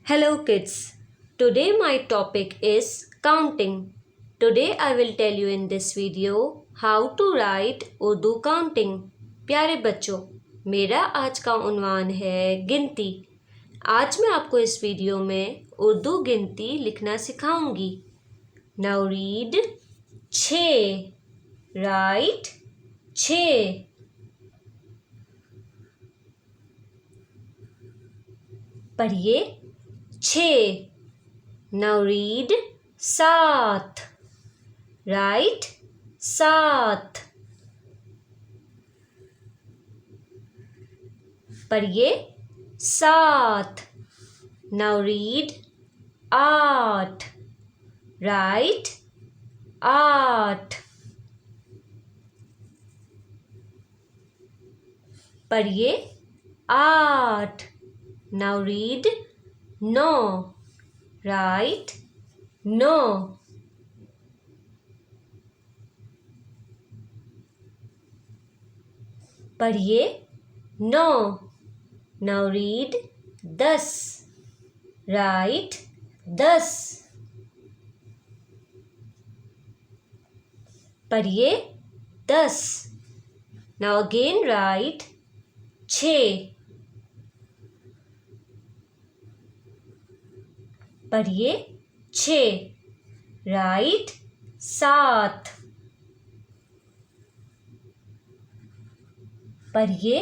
Hello kids. Today my topic is counting. Today I will tell you in this video how to write Urdu counting. प्यारे बच्चों, मेरा आज का उन्वान है गिनती। आज मैं आपको इस वीडियो में उर्दू गिनती लिखना सिखाऊंगी। Now read 6. Write 6. पढ़िए 6. Now read 7. Write 7. पढ़िए 7. Now read 8. Write 8. पढ़िए 8. Now read 9. Write 9. पढ़िए 9. Now read 10. Write 10. पढ़िए 10. Now again write 6. पढ़िए 6. Write 7. पढ़िए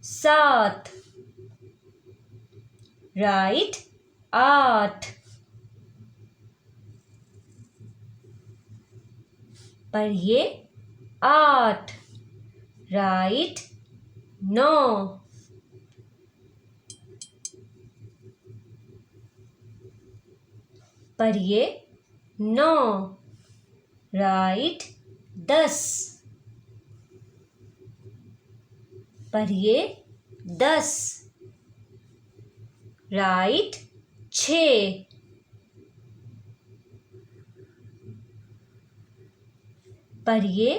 7. Write 8. पढ़िए 8. Write 9. पढ़िए 9. Write 10. पढ़िए 10. Write 6. पढ़िए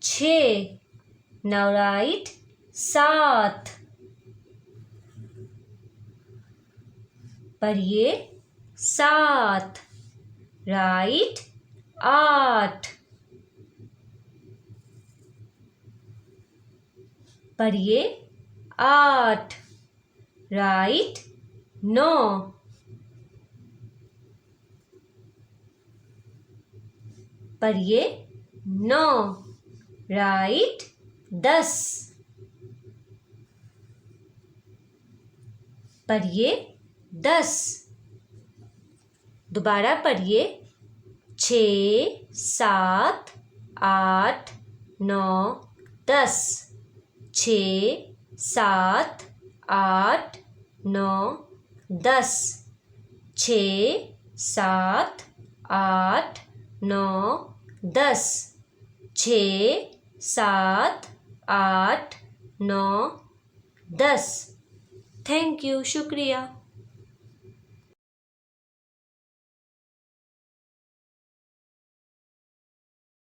6. Now write 7. पढ़िए 7. Write 8. पढ़िए 8. Write 9. पढ़िए 9. Write 10. पढ़िए 10. दोबारा पढ़िए 6, 7, 8, 9, 10. 6, 7, 8, 9, 10. 6, 7, 8, 9, 10. 6, 7, 8, 9, 10. थैंक यू, शुक्रिया।